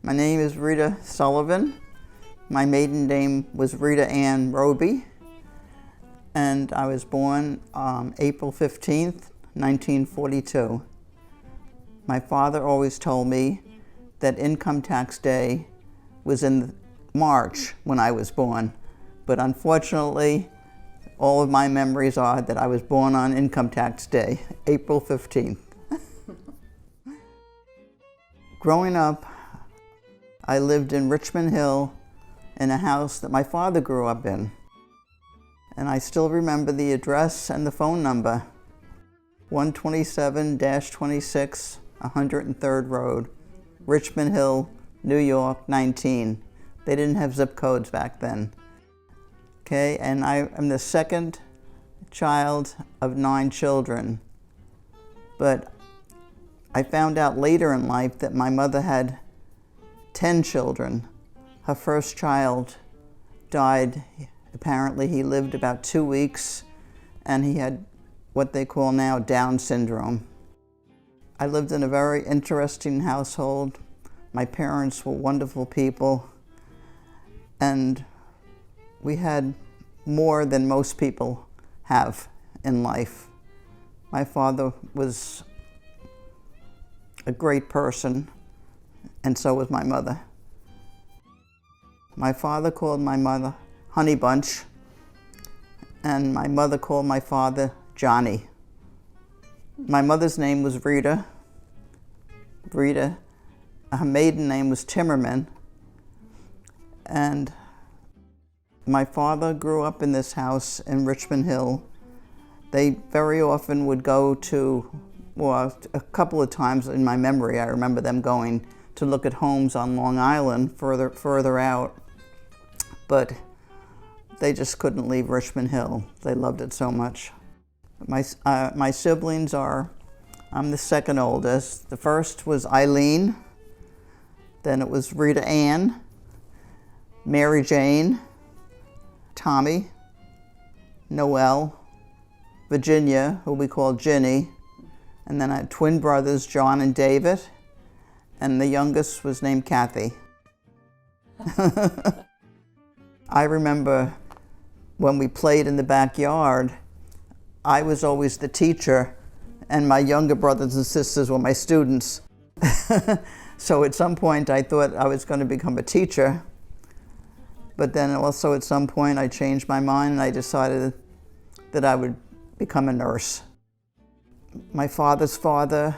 My name is Rita Sullivan. My maiden name was Rita Ann Roby, and I was born April 15th, 1942. My father always told me that income tax day was in March when I was born, but unfortunately, all of my memories are that I was born on income tax day, April 15th. Growing up, I lived in Richmond Hill in a house that my father grew up in. And I still remember the address and the phone number, 127-26 103rd Road, Richmond Hill, New York, 19. They didn't have zip codes back then. Okay, and I am the second child of 9 children. But I found out later in life that my mother had 10 children. Her first child died. Apparently he lived about 2 weeks, and he had what they call now Down syndrome. I lived in a very interesting household. My parents were wonderful people, and we had more than most people have in life. My father was a great person, and so was my mother. My father called my mother Honey Bunch, and my mother called my father Johnny. My mother's name was Rita. Her maiden name was Timmerman, and my father grew up in this house in Richmond Hill. They very often would go to, well, a couple of times in my memory, I remember them going to look at homes on Long Island further out, but they just couldn't leave Richmond Hill. They loved it so much. My siblings are, I'm the second oldest. The first was Eileen, then it was Rita Ann, Mary Jane, Tommy, Noel, Virginia, who we called Ginny, and then I had twin brothers, John and David, and the youngest was named Kathy. I remember when we played in the backyard, I was always the teacher, and my younger brothers and sisters were my students. So at some point I thought I was going to become a teacher. But then also at some point I changed my mind and I decided that I would become a nurse. My father's father,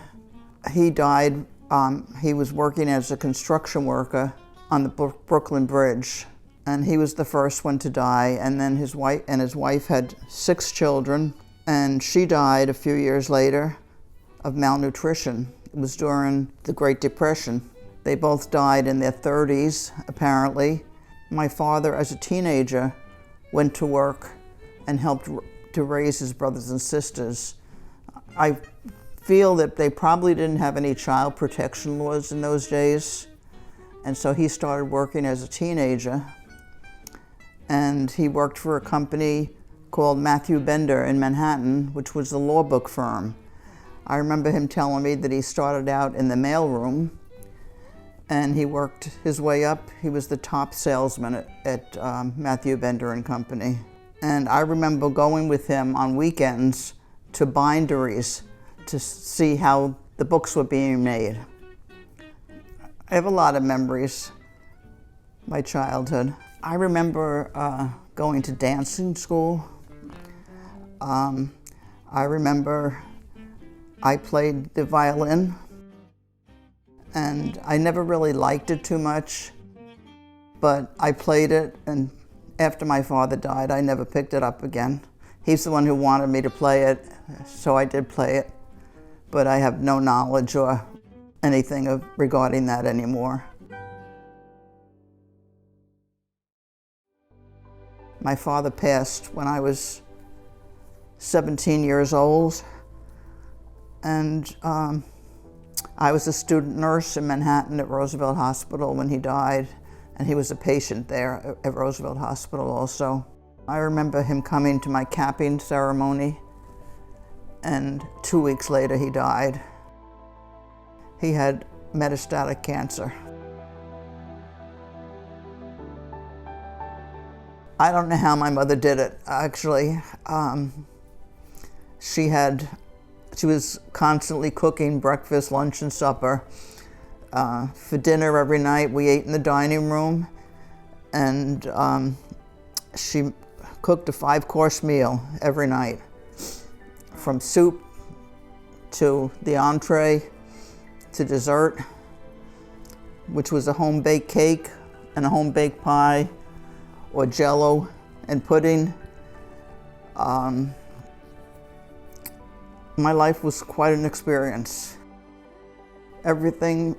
he died. He was working as a construction worker on the Brooklyn Bridge, and he was the first one to die. And then his wife had 6 children, and she died a few years later of malnutrition. It was during the Great Depression. They both died in their 30s, apparently. My father, as a teenager, went to work and helped to raise his brothers and sisters. I feel that they probably didn't have any child protection laws in those days, and so he started working as a teenager. And he worked for a company called Matthew Bender in Manhattan, which was a law book firm. I remember him telling me that he started out in the mailroom, and he worked his way up. He was the top salesman at Matthew Bender and Company. And I remember going with him on weekends to binderies to see how the books were being made. I have a lot of memories, my childhood. I remember going to dancing school. I remember I played the violin, and I never really liked it too much, but I played it, and after my father died, I never picked it up again. He's the one who wanted me to play it, so I did play it, but I have no knowledge or anything regarding that anymore. My father passed when I was 17 years old, and I was a student nurse in Manhattan at Roosevelt Hospital when he died, and he was a patient there at Roosevelt Hospital also. I remember him coming to my capping ceremony, and 2 weeks later he died. He had metastatic cancer. I don't know how my mother did it, actually. She was constantly cooking breakfast, lunch, and supper. For dinner every night, we ate in the dining room, and she cooked a 5-course meal every night, from soup to the entree to dessert, which was a home-baked cake and a home-baked pie, or jello and pudding. My life was quite an experience. Everything,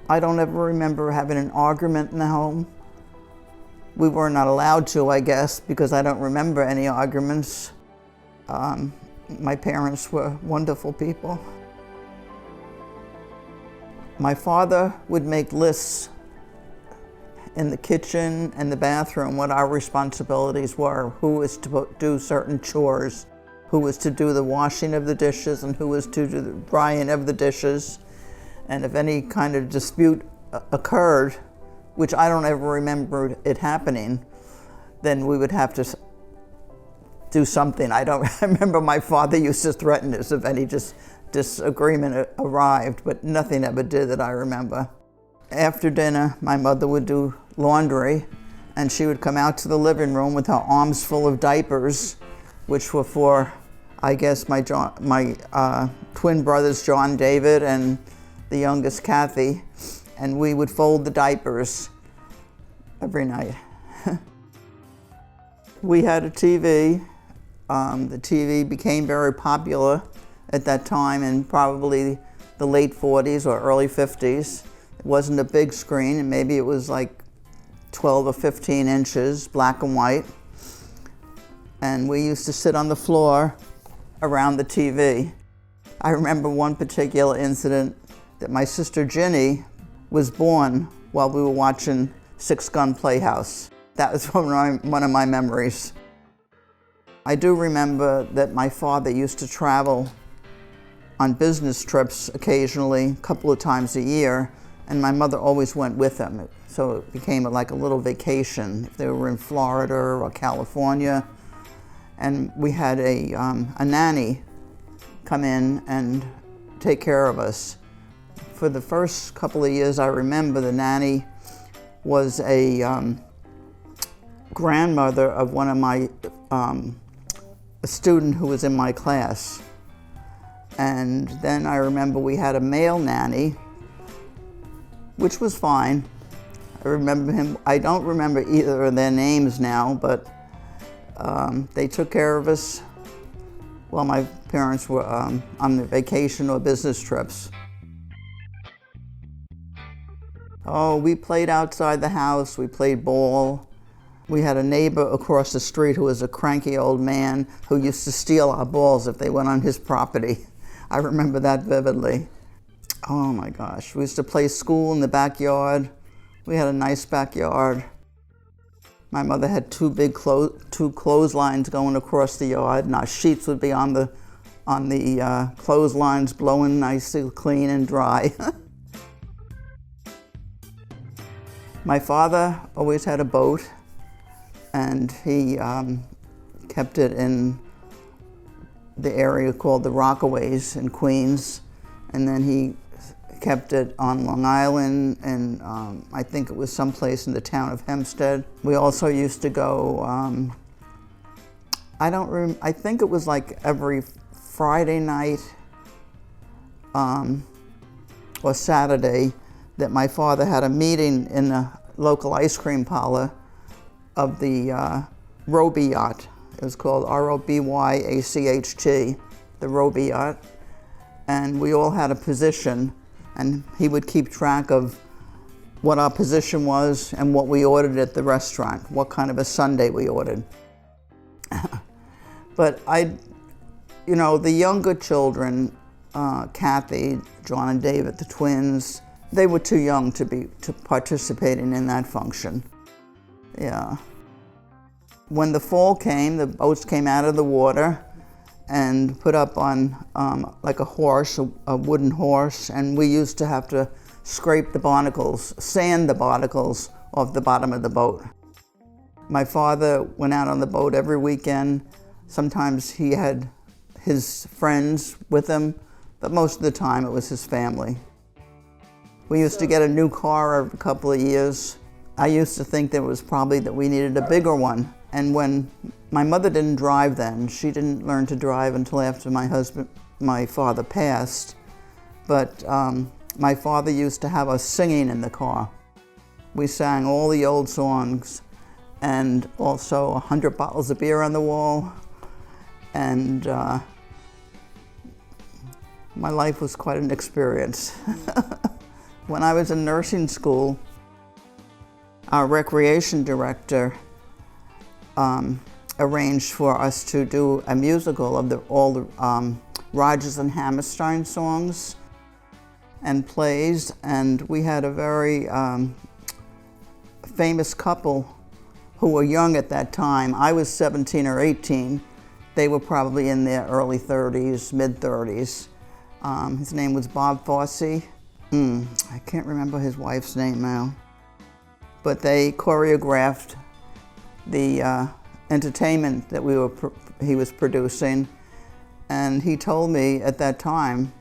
I don't ever remember having an argument in the home. We were not allowed to, I guess, because I don't remember any arguments. My parents were wonderful people. My father would make lists in the kitchen and the bathroom what our responsibilities were, who was to do certain chores, who was to do the washing of the dishes, and who was to do the drying of the dishes. And if any kind of dispute occurred, which I don't ever remember it happening, then we would have to do something. I remember my father used to threaten us if any disagreement arrived, but nothing ever did that I remember. After dinner, my mother would do laundry, and she would come out to the living room with her arms full of diapers, which were for, I guess, my twin brothers, John David, and the youngest, Kathy, and we would fold the diapers every night. We had a TV. The TV became very popular at that time in probably the late 40s or early 50s. It wasn't a big screen, and maybe it was like 12 or 15 inches, black and white. And we used to sit on the floor around the TV. I remember one particular incident that my sister Ginny was born while we were watching Six Gun Playhouse. That was one of my memories. I do remember that my father used to travel on business trips occasionally, a couple of times a year, and my mother always went with him. So it became like a little vacation if they were in Florida or California. And we had a nanny come in and take care of us. For the first couple of years I remember, the nanny was a grandmother of one of my, a student who was in my class. And then I remember we had a male nanny, which was fine. I remember him, I don't remember either of their names now, but they took care of us while my parents were on their vacation or business trips. Oh, we played outside the house, we played ball. We had a neighbor across the street who was a cranky old man who used to steal our balls if they went on his property. I remember that vividly. Oh my gosh, we used to play school in the backyard. We had a nice backyard. My mother had two clotheslines going across the yard, and our sheets would be on the clotheslines, blowing nicely clean and dry. My father always had a boat, and he kept it in the area called the Rockaways in Queens, and then he kept it on Long Island, and I think it was someplace in the town of Hempstead. We also used to go, I think it was like every Friday night or Saturday that my father had a meeting in the local ice cream parlor of the Roby Yacht. It was called ROBYACHT, the Roby Yacht. And we all had a position, and he would keep track of what our position was and what we ordered at the restaurant, what kind of a sundae we ordered. But the younger children, Kathy, John and David, the twins, they were too young to be participating in that function. Yeah. When the fall came, the boats came out of the water and put up on like a horse, a wooden horse, and we used to have to scrape the barnacles, sand the barnacles off the bottom of the boat. My father went out on the boat every weekend. Sometimes he had his friends with him, but most of the time it was his family. We used to get a new car every couple of years. I used to think that it was probably that we needed a bigger one. And when my mother didn't drive then, she didn't learn to drive until after my father passed. But my father used to have us singing in the car. We sang all the old songs and also 100 bottles of beer on the wall. And my life was quite an experience. When I was in nursing school, our recreation director arranged for us to do a musical of all the Rodgers and Hammerstein songs and plays, and we had a very famous couple who were young at that time. I was 17 or 18. They were probably in their early 30s, mid-30s. His name was Bob Fosse. I can't remember his wife's name now. But they choreographed the entertainment that he was producing. And he told me at that time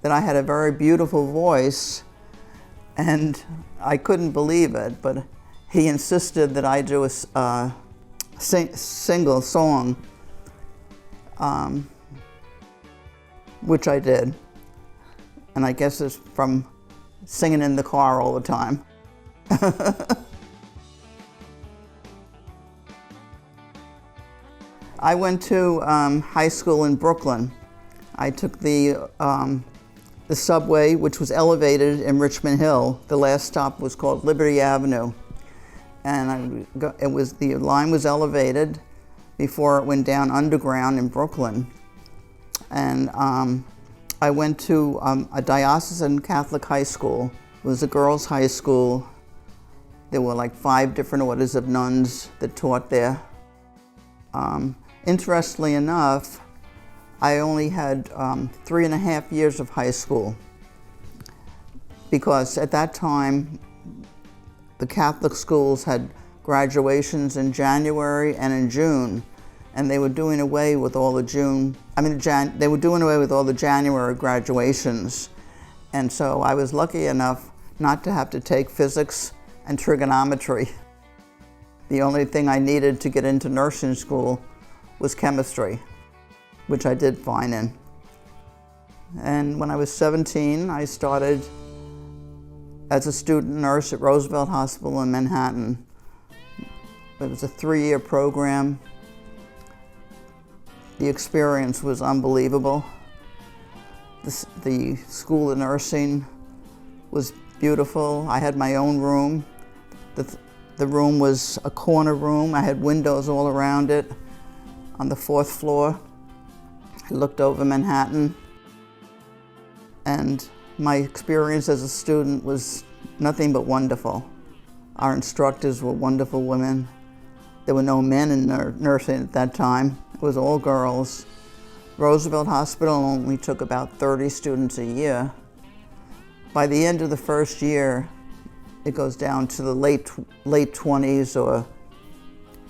that I had a very beautiful voice, and I couldn't believe it, but he insisted that I do a single song, which I did. And I guess it's from singing in the car all the time. I went to high school in Brooklyn. I took the subway, which was elevated in Richmond Hill. The last stop was called Liberty Avenue. And the line was elevated before it went down underground in Brooklyn. And I went to a diocesan Catholic high school. It was a girls' high school. There were like 5 different orders of nuns that taught there. Interestingly enough, I only had 3.5 years of high school, because at that time, the Catholic schools had graduations in January and in June, and they were doing away with all the they were doing away with all the January graduations. And so I was lucky enough not to have to take physics and trigonometry. The only thing I needed to get into nursing school was chemistry, which I did fine in. And when I was 17, I started as a student nurse at Roosevelt Hospital in Manhattan. It was a 3-year program. The experience was unbelievable. The School of Nursing was beautiful. I had my own room. The room was a corner room. I had windows all around it. On the 4th floor, I looked over Manhattan. And my experience as a student was nothing but wonderful. Our instructors were wonderful women. There were no men in nursing at that time. It was all girls. Roosevelt Hospital only took about 30 students a year. By the end of the first year, it goes down to the late 20s or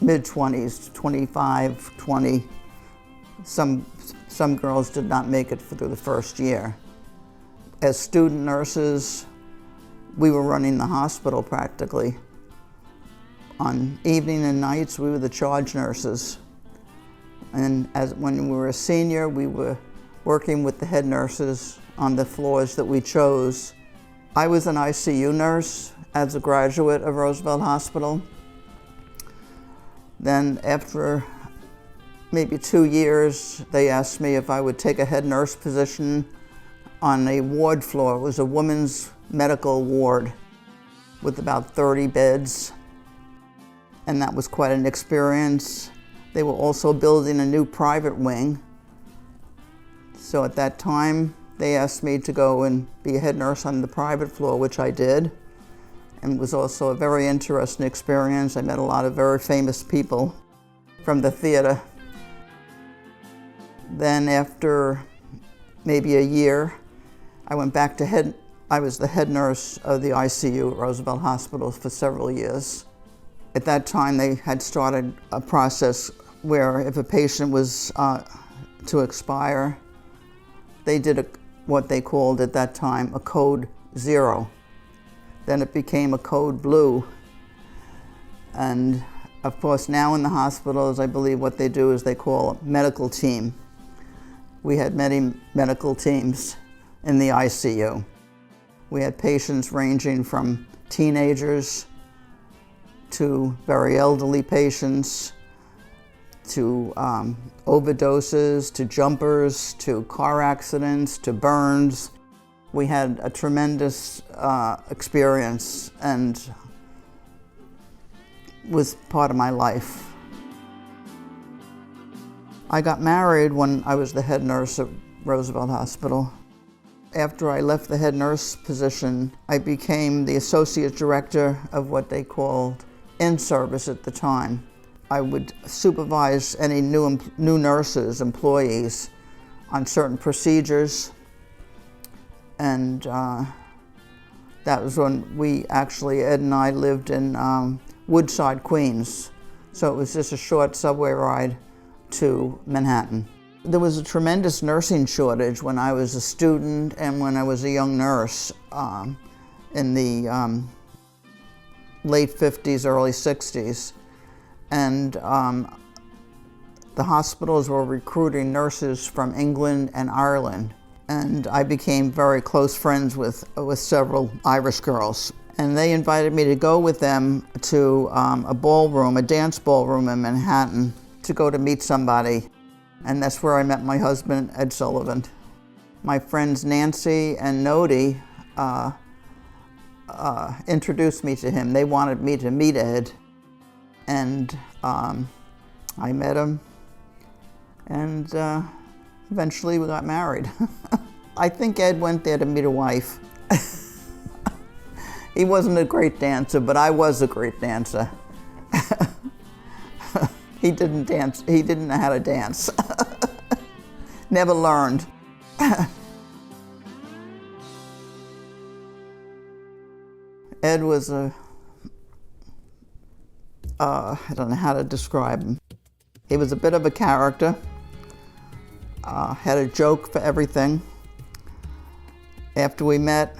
mid-20s, 25, 20. Some girls did not make it through the first year. As student nurses, we were running the hospital practically. On evening and nights, we were the charge nurses. And when we were a senior, we were working with the head nurses on the floors that we chose. I was an ICU nurse as a graduate of Roosevelt Hospital. Then after maybe 2 years, they asked me if I would take a head nurse position on a ward floor. It was a women's medical ward with about 30 beds. And that was quite an experience. They were also building a new private wing. So at that time, they asked me to go and be a head nurse on the private floor, which I did. And it was also a very interesting experience. I met a lot of very famous people from the theater. Then after maybe a year, I went back I was the head nurse of the ICU at Roosevelt Hospital for several years. At that time, they had started a process where if a patient was to expire, they did what they called at that time a code 0. Then it became a code blue. And of course, now in the hospitals, I believe what they do is they call a medical team. We had many medical teams in the ICU. We had patients ranging from teenagers to very elderly patients, to overdoses, to jumpers, to car accidents, to burns. We had a tremendous experience and was part of my life. I got married when I was the head nurse at Roosevelt Hospital. After I left the head nurse position, I became the associate director of what they called in-service at the time. I would supervise any new nurses, employees, on certain procedures. And that was when we actually, Ed and I lived in Woodside, Queens. So it was just a short subway ride to Manhattan. There was a tremendous nursing shortage when I was a student and when I was a young nurse in the late 50s, early 60s. And the hospitals were recruiting nurses from England and Ireland. And I became very close friends with several Irish girls. And they invited me to go with them to a ballroom, a dance ballroom in Manhattan, to go to meet somebody. And that's where I met my husband, Ed Sullivan. My friends Nancy and Nodi introduced me to him. They wanted me to meet Ed. And I met him, and eventually we got married. I think Ed went there to meet a wife. He wasn't a great dancer, but I was a great dancer. He didn't dance. He didn't know how to dance. Never learned. Ed was I don't know how to describe him. He was a bit of a character, had a joke for everything. After we met,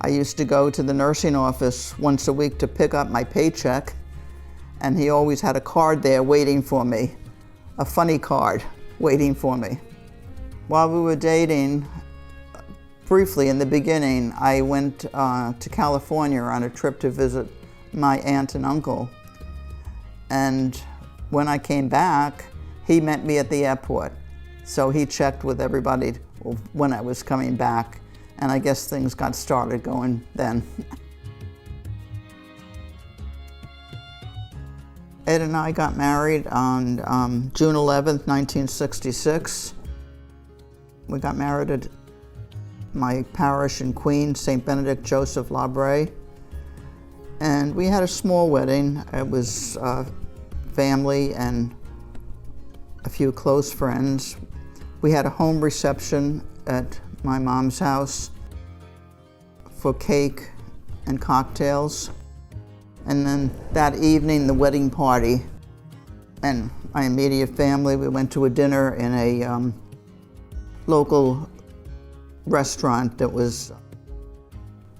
I used to go to the nursing office once a week to pick up my paycheck, and he always had a card there waiting for me, a funny card waiting for me. While we were dating, briefly in the beginning, I went to California on a trip to visit my aunt and uncle. And when I came back, he met me at the airport. So he checked with everybody when I was coming back, and I guess things got started going then. Ed and I got married on June 11th, 1966. We got married at my parish in Queens, St. Benedict Joseph Labre. And we had a small wedding. It was family and a few close friends. We had a home reception at my mom's house for cake and cocktails. And then that evening, the wedding party. And my immediate family, we went to a dinner in a local restaurant that was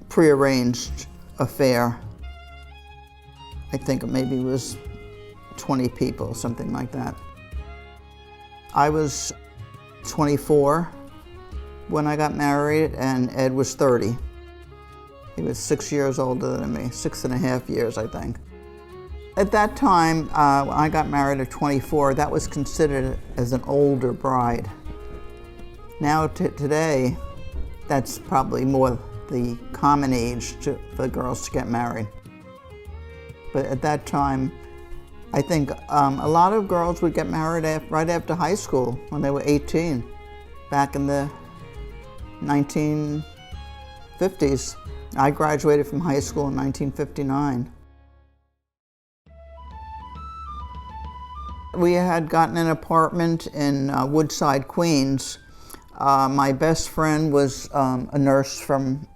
prearranged affair. I think it maybe was 20 people, something like that. I was 24 when I got married, and Ed was 30. He was 6 years older than me, 6.5 years, I think. At that time, when I got married at 24, that was considered as an older bride. Now, today, that's probably more the common age for girls to get married. But at that time, I think a lot of girls would get married right after high school when they were 18, back in the 1950s. I graduated from high school in 1959. We had gotten an apartment in Woodside, Queens. My best friend was a nurse from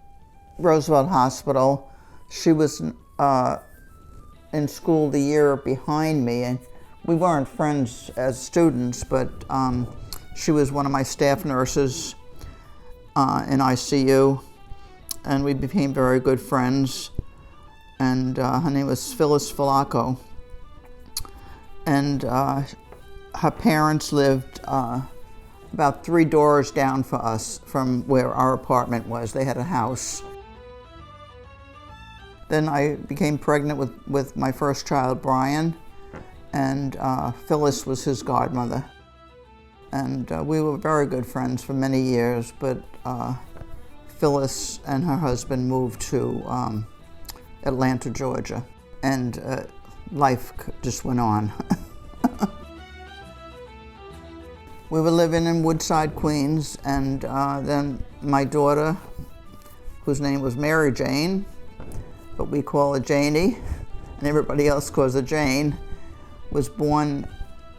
Roosevelt Hospital. She was in school the year behind me, and we weren't friends as students, but she was one of my staff nurses in ICU, and we became very good friends. And her name was Phyllis Filacco. And her parents lived about 3 doors down for us from where our apartment was. They had a house. Then I became pregnant with my first child, Brian, and Phyllis was his godmother. And we were very good friends for many years, but Phyllis and her husband moved to Atlanta, Georgia, and life just went on. We were living in Woodside, Queens, and then my daughter, whose name was Mary Jane, but we call her Janie, and everybody else calls her Jane, was born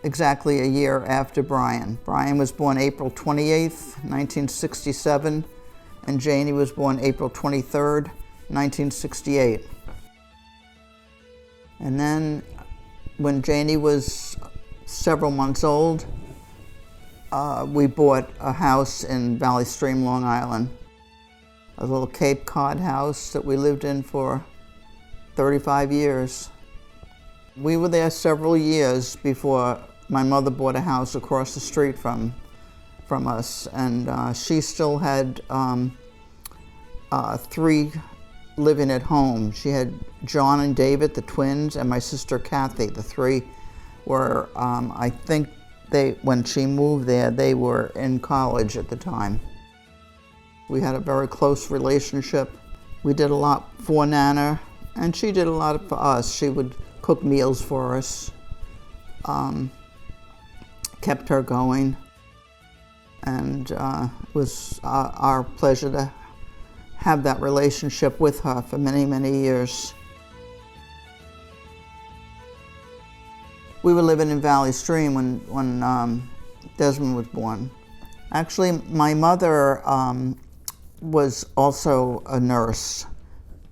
exactly a year after Brian. Brian was born April 28th, 1967, and Janie was born April 23rd, 1968. And then when Janie was several months old, we bought a house in Valley Stream, Long Island, a little Cape Cod house that we lived in for 35 years. We were there several years before my mother bought a house across the street from us, and she still had 3 living at home. She had John and David, the twins, and my sister Kathy. The 3 were, I think when she moved there, they were in college at the time. We had a very close relationship. We did a lot for Nana, and she did a lot for us. She would cook meals for us, kept her going, and it was our pleasure to have that relationship with her for many, many years. We were living in Valley Stream when Desmond was born. Actually, my mother was also a nurse,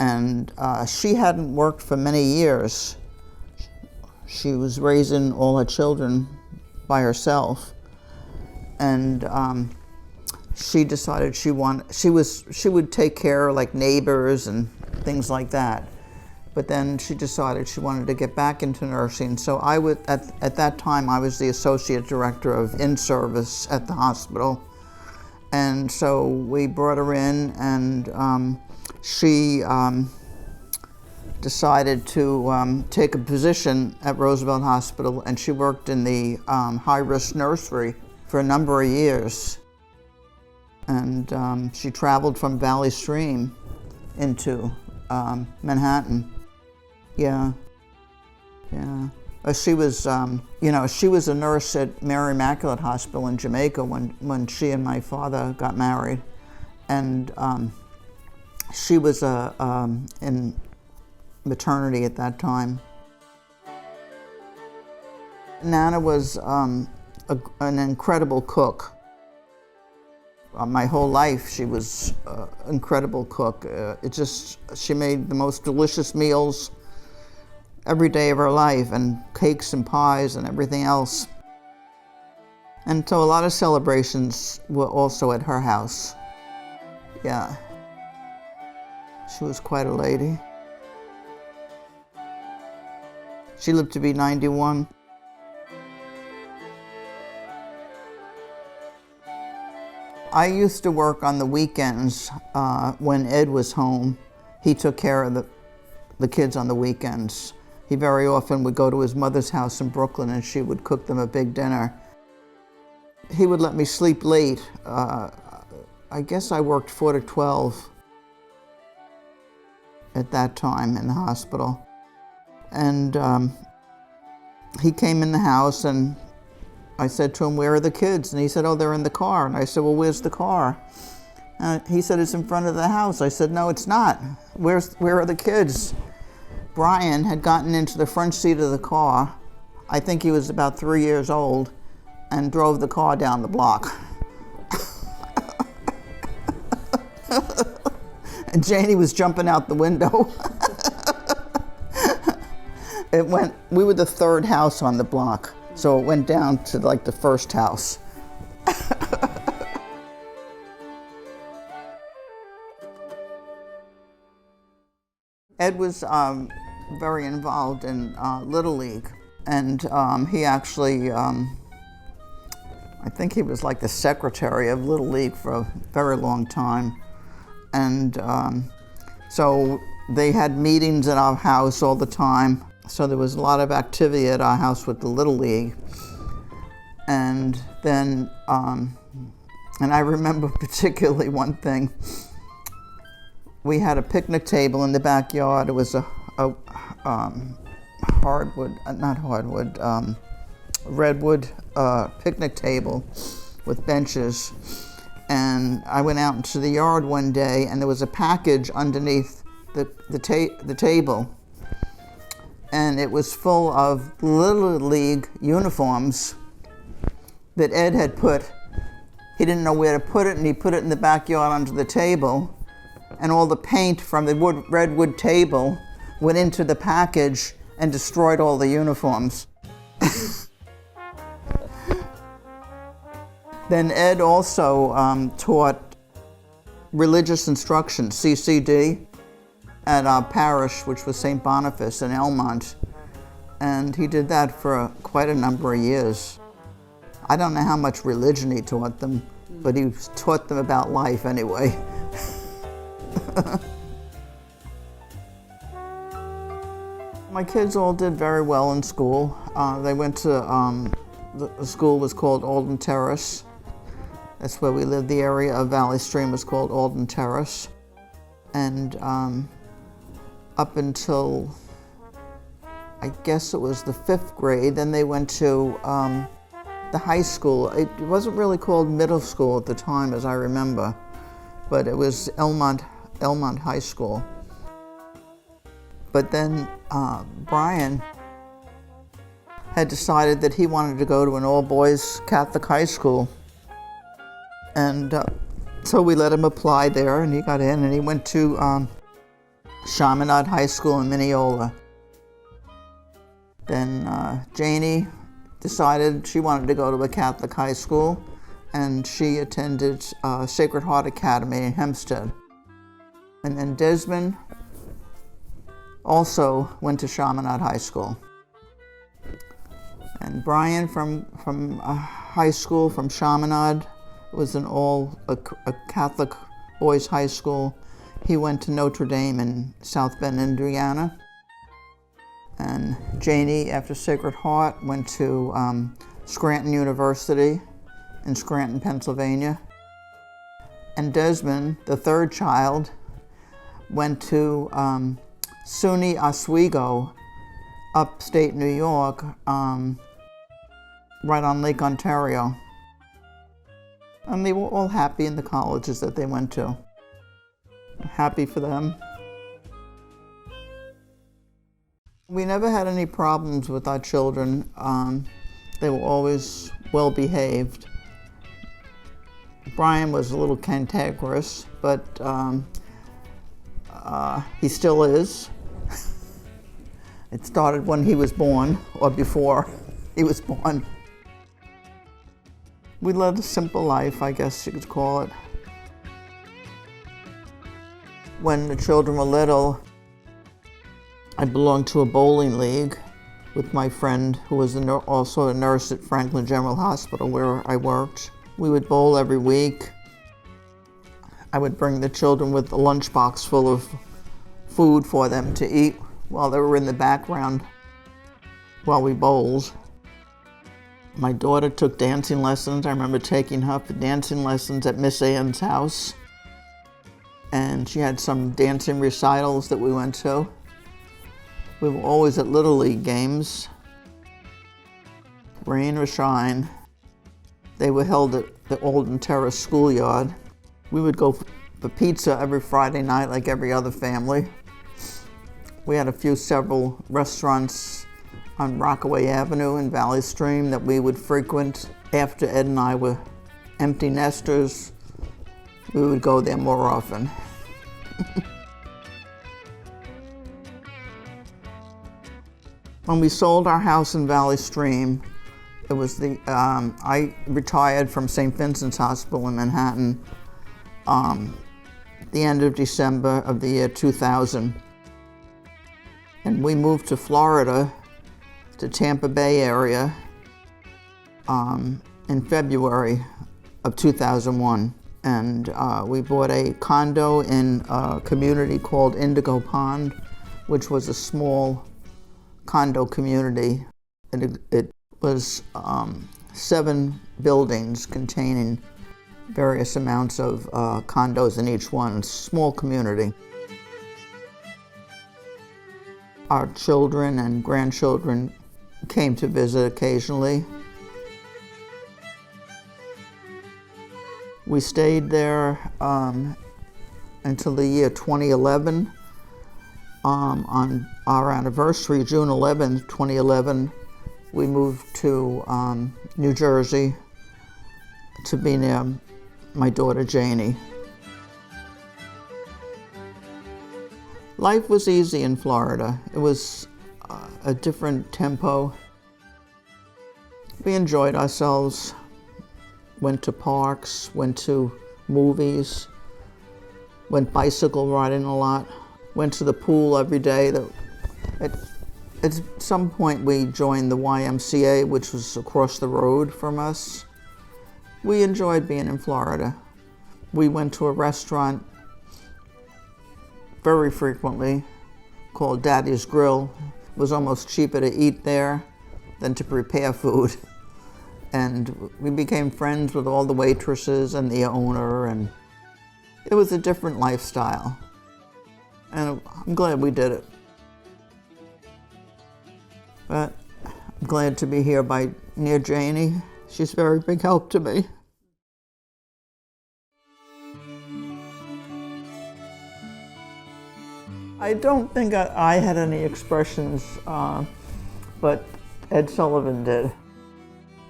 and she hadn't worked for many years. She was raising all her children by herself, and she decided she would take care of like neighbors and things like that. But then she decided she wanted to get back into nursing. So at that time, I was the associate director of in-service at the hospital. And so we brought her in, and she decided to take a position at Roosevelt Hospital, and she worked in the high-risk nursery for a number of years. And she traveled from Valley Stream into Manhattan. Yeah. She was, she was a nurse at Mary Immaculate Hospital in Jamaica when she and my father got married, and she was in maternity at that time. Nana was an incredible cook. My whole life, she was an incredible cook. She made the most delicious meals every day of her life, and cakes and pies and everything else. And so a lot of celebrations were also at her house. Yeah. She was quite a lady. She lived to be 91. I used to work on the weekends when Ed was home. He took care of the kids on the weekends. He very often would go to his mother's house in Brooklyn, and she would cook them a big dinner. He would let me sleep late. I guess I worked 4 to 12 at that time in the hospital. And he came in the house, and I said to him, "Where are the kids?" And he said, "Oh, they're in the car." And I said, "Well, where's the car?" He said, "It's in front of the house." I said, "No, it's not. Where are the kids?" Brian had gotten into the front seat of the car. I think he was about 3 years old, and drove the car down the block. And Janie was jumping out the window. We were the third house on the block, so it went down to like the first house. Ed was very involved in Little League, and he actually, I think he was like the secretary of Little League for a very long time. And so they had meetings at our house all the time. So there was a lot of activity at our house with the Little League. And then, and I remember particularly one thing. We had a picnic table in the backyard. It was a redwood picnic table with benches. And I went out into the yard one day, and there was a package underneath the table. And it was full of Little League uniforms that Ed had put. He didn't know where to put it, and he put it in the backyard under the table. And all the paint from the redwood table went into the package and destroyed all the uniforms. Then Ed also taught religious instruction, CCD, at our parish, which was St. Boniface in Elmont. And he did that for quite a number of years. I don't know how much religion he taught them, but he taught them about life anyway. My kids all did very well in school. They went to, the school was called Alden Terrace. That's where we lived. The area of Valley Stream was called Alden Terrace. And up until, I guess it was the 5th grade, then they went to the high school. It wasn't really called middle school at the time, as I remember, but it was Elmont High School. But then Brian had decided that he wanted to go to an all-boys Catholic high school. And so we let him apply there, and he got in, and he went to Chaminade High School in Mineola. Then Janie decided she wanted to go to a Catholic high school, and she attended Sacred Heart Academy in Hempstead. And then Desmond also went to Chaminade High School. And Brian from high school, from Chaminade, was a Catholic boys' high school. He went to Notre Dame in South Bend, Indiana. And Janie, after Sacred Heart, went to Scranton University in Scranton, Pennsylvania. And Desmond, the third child, went to SUNY Oswego, upstate New York, right on Lake Ontario. And they were all happy in the colleges that they went to. Happy for them. We never had any problems with our children. They were always well behaved. Brian was a little cantankerous, but he still is. It started when he was born, or before he was born. We led a simple life, I guess you could call it. When the children were little, I belonged to a bowling league with my friend who was also a nurse at Franklin General Hospital where I worked. We would bowl every week. I would bring the children with a lunchbox full of food for them to eat while they were in the background while we bowled. My daughter took dancing lessons. I remember taking her for dancing lessons at Miss Ann's house. And she had some dancing recitals that we went to. We were always at Little League games, rain or shine. They were held at the Alden Terrace schoolyard. We would go for pizza every Friday night like every other family. We had several restaurants on Rockaway Avenue in Valley Stream that we would frequent. After Ed and I were empty nesters, we would go there more often. When we sold our house in Valley Stream, it was I retired from St. Vincent's Hospital in Manhattan the end of December of the year 2000. And we moved to Florida, to Tampa Bay area, in February of 2001. And we bought a condo in a community called Indigo Pond, which was a small condo community. It was 7 buildings containing various amounts of condos in each one, small community. Our children and grandchildren came to visit occasionally. We stayed there until the year 2011. On our anniversary, June 11th, 2011, we moved to New Jersey to be near my daughter Janie. Life was easy in Florida. It was a different tempo. We enjoyed ourselves, went to parks, went to movies, went bicycle riding a lot, went to the pool every day. At some point we joined the YMCA, which was across the road from us. We enjoyed being in Florida. We went to a restaurant very frequently called Daddy's Grill. It was almost cheaper to eat there than to prepare food. And we became friends with all the waitresses and the owner, and it was a different lifestyle. And I'm glad we did it. But I'm glad to be here near Janie. She's a very big help to me. I don't think I had any expressions, but Ed Sullivan did.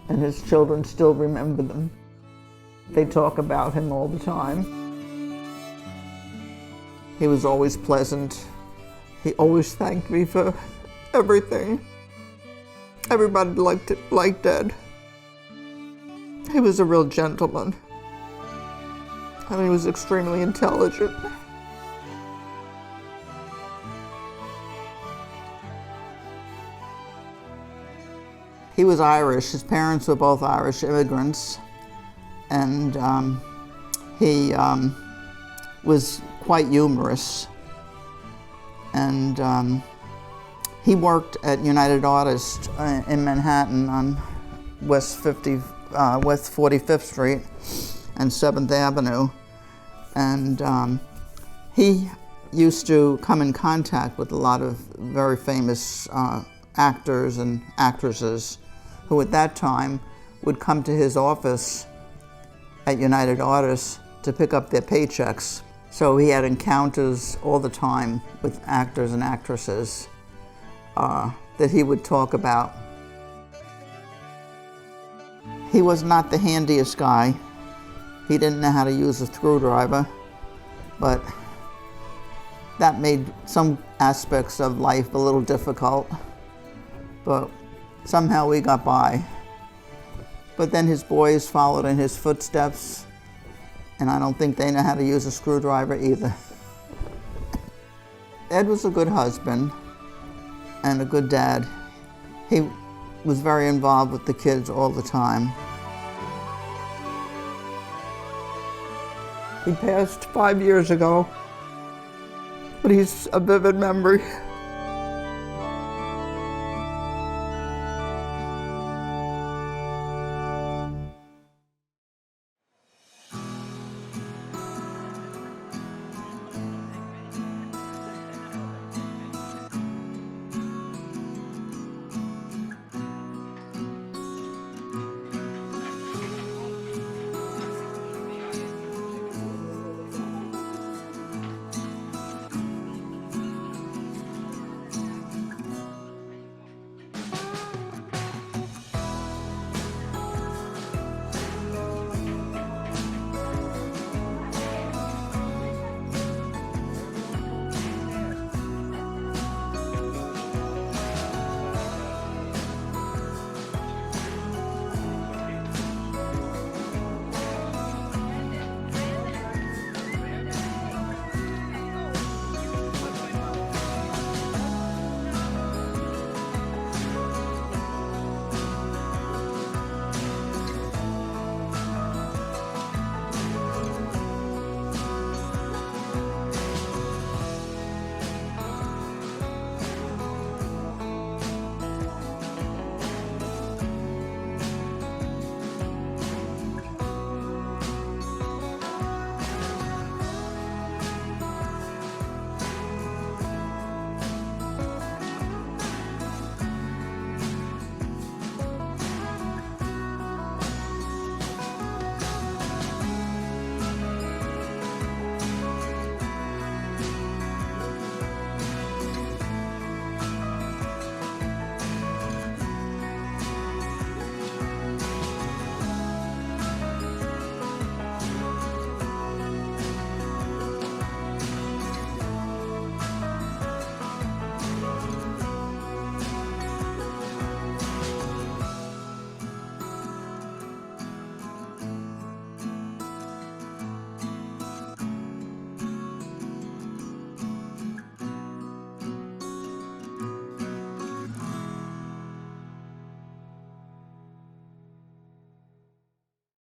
And his children still remember them. They talk about him all the time. He was always pleasant. He always thanked me for everything. Everybody liked Ed. He was a real gentleman. And he was extremely intelligent. He was Irish. His parents were both Irish immigrants. And he was quite humorous. And he worked at United Artists in Manhattan on West 45th Street and 7th Avenue. And he used to come in contact with a lot of very famous actors and actresses who at that time would come to his office at United Artists to pick up their paychecks. So he had encounters all the time with actors and actresses that he would talk about. He was not the handiest guy. He didn't know how to use a screwdriver, but that made some aspects of life a little difficult. But somehow we got by. But then his boys followed in his footsteps, and I don't think they know how to use a screwdriver either. Ed was a good husband and a good dad. He was very involved with the kids all the time. He passed 5 years ago, but he's a vivid memory.